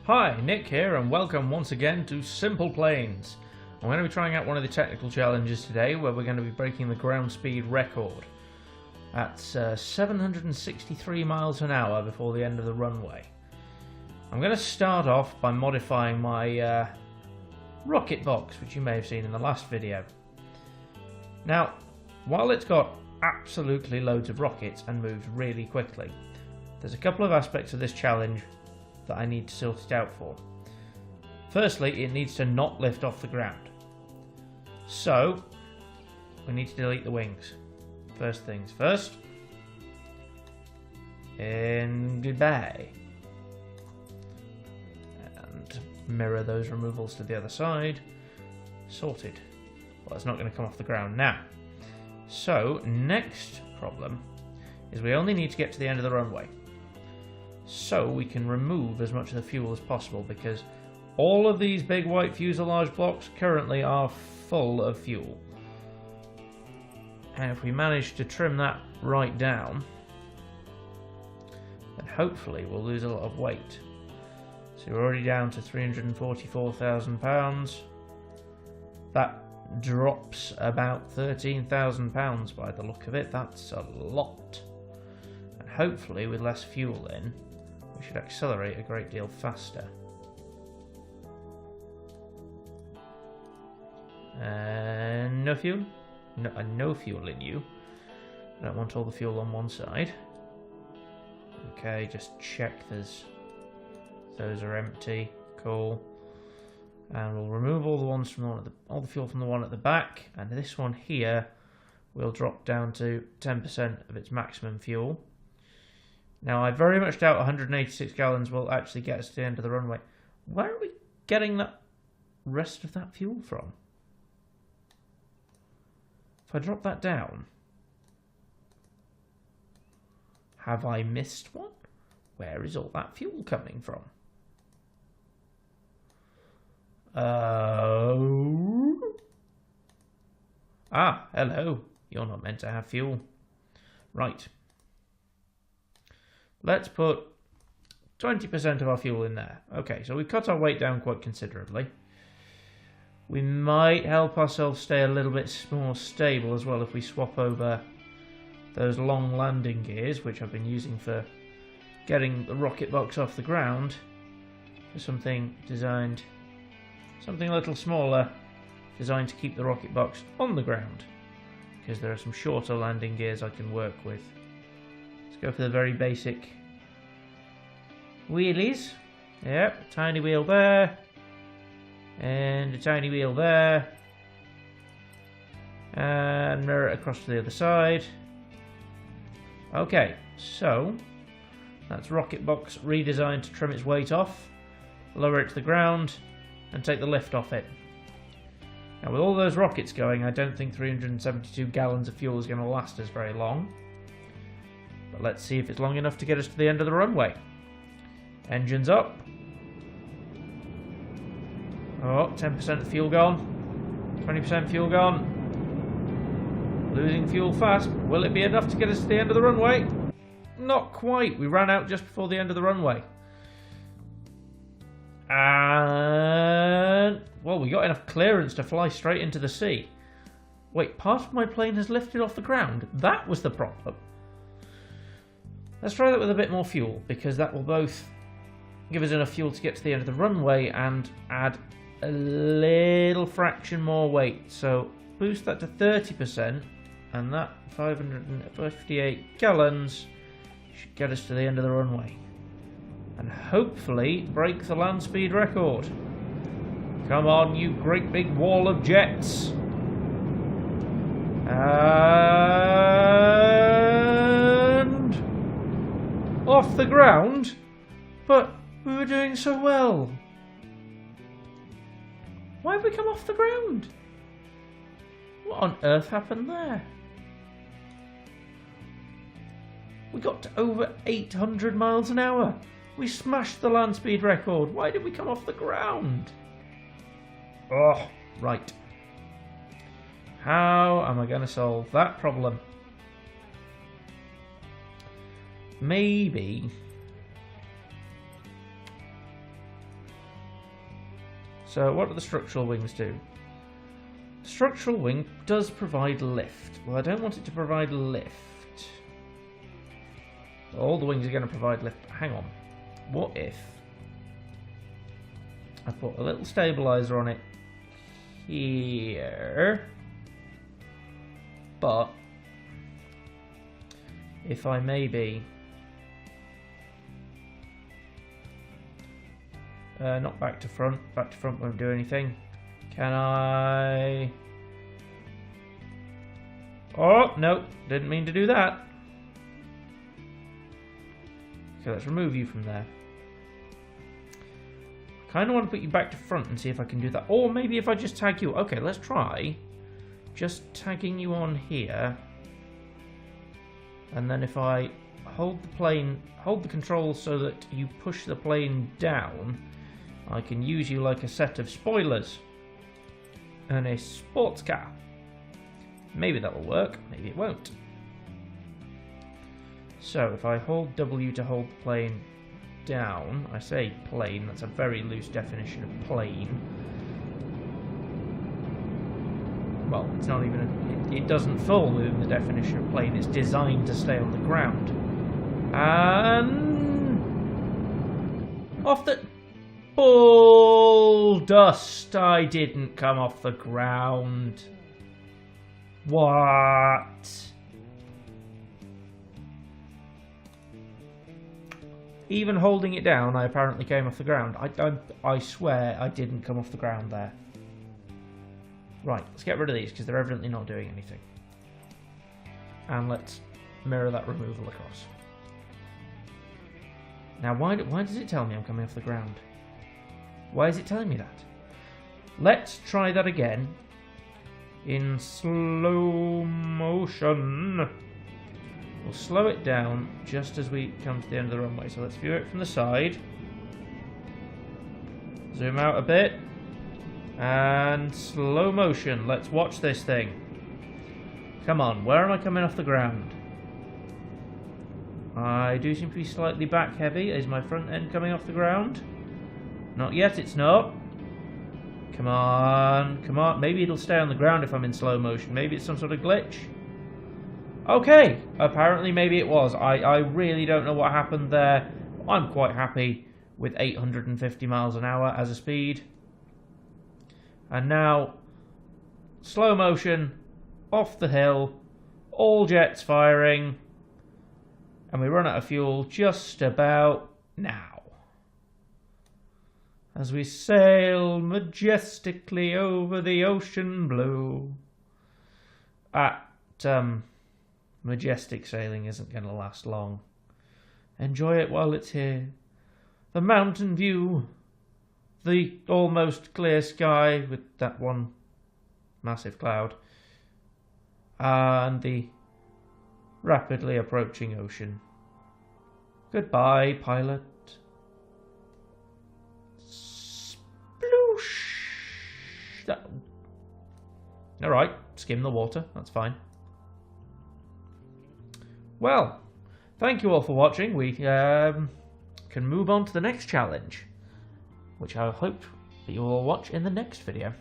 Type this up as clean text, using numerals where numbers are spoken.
Hi, Nick here, and welcome once again to Simple Planes. I'm going to be trying out one of the technical challenges today where we're going to be breaking the ground speed record. That's 763 miles an hour before the end of the runway. I'm going to start off by modifying my rocket box, which you may have seen in the last video. Now, while it's got absolutely loads of rockets and moves really quickly, there's a couple of aspects of this challenge that I need to sort it out for. Firstly, it needs to not lift off the ground. So, we need to delete the wings. First things first. And goodbye. And mirror those removals to the other side. Sorted. Well, it's not going to come off the ground now. So, next problem is we only need to get to the end of the runway. So we can remove as much of the fuel as possible, because all of these big white fuselage blocks currently are full of fuel. And if we manage to trim that right down, then hopefully we'll lose a lot of weight. So we're already down to 344,000 pounds. That drops about 13,000 pounds by the look of it. That's a lot. And hopefully with less fuel in, we should accelerate a great deal faster. And no fuel? No fuel in you. I don't want all the fuel on one side. Okay, just check those are empty. Cool. And we'll remove all the ones from all the fuel from the one at the back, and this one here will drop down to 10% of its maximum fuel. Now, I very much doubt 186 gallons will actually get us to the end of the runway. Where are we getting that rest of that fuel from? If I drop that down, have I missed one? Where is all that fuel coming from? Hello. You're not meant to have fuel. Right. Let's put 20% of our fuel in there. Okay, so we've cut our weight down quite considerably. We might help ourselves stay a little bit more stable as well if we swap over those long landing gears, which I've been using for getting the rocket box off the ground, for something designed, something a little smaller, designed to keep the rocket box on the ground, because there are some shorter landing gears I can work with. Let's go for the very basic wheelies. Yep, a tiny wheel there, and a tiny wheel there, and mirror it across to the other side. Okay, so that's rocket box redesigned to trim its weight off, lower it to the ground, and take the lift off it. Now, with all those rockets going, I don't think 372 gallons of fuel is going to last us very long. But let's see if it's long enough to get us to the end of the runway. Engines up. Oh, 10% of the fuel gone. 20% fuel gone. Losing fuel fast. Will it be enough to get us to the end of the runway? Not quite. We ran out just before the end of the runway. And well, we got enough clearance to fly straight into the sea. Wait, part of my plane has lifted off the ground. That was the problem. Let's try that with a bit more fuel, because that will both give us enough fuel to get to the end of the runway and add a little fraction more weight. So boost that to 30%, and that 558 gallons should get us to the end of the runway. And hopefully break the land speed record. Come on, you great big wall of jets. And off the ground? But we were doing so well. Why have we come off the ground? What on earth happened there? We got to over 800 miles an hour. We smashed the land speed record. Why did we come off the ground? Oh, right. How am I going to solve that problem? Maybe So what do the structural wings do? The structural wing does provide lift. Well, I don't want it to provide lift. All the wings are going to provide lift. Hang on. What if I put a little stabilizer on it here, but if I maybe not back to front won't do anything. Can I? Oh no, didn't mean to do that. Okay, let's remove you from there. Kind of want to put you back to front and see if I can do that. Or maybe if I just tag you. Okay, let's try just tagging you on here. And then if I hold the plane, hold the control so that you push the plane down, I can use you like a set of spoilers and a sports car. Maybe that will work, maybe it won't. So if I hold W to hold the plane down, I say plane, that's a very loose definition of plane. Well, it's not even, it doesn't fall within the definition of plane, it's designed to stay on the ground. And off the bull dust, I didn't come off the ground. What? Even holding it down, I apparently came off the ground. I swear I didn't come off the ground there. Right, let's get rid of these because they're evidently not doing anything. And let's mirror that removal across. Now, why does it tell me I'm coming off the ground? Why is it telling me that? Let's try that again. In slow motion. We'll slow it down just as we come to the end of the runway. So let's view it from the side. Zoom out a bit. And slow motion. Let's watch this thing. Come on, where am I coming off the ground? I do seem to be slightly back heavy. Is my front end coming off the ground? Not yet, it's not. Come on, come on. Maybe it'll stay on the ground if I'm in slow motion. Maybe it's some sort of glitch. Okay, apparently maybe it was. I really don't know what happened there. I'm quite happy with 850 miles an hour as a speed. And now, slow motion, off the hill, all jets firing, and we run out of fuel just about now. As we sail majestically over the ocean blue. Majestic sailing isn't going to last long. Enjoy it while it's here. The mountain view, the almost clear sky with that one massive cloud, and the rapidly approaching ocean. Goodbye, pilot. Sploosh. Alright, skim the water, that's fine. Well, thank you all for watching. We can move on to the next challenge, which I hope that you will watch in the next video.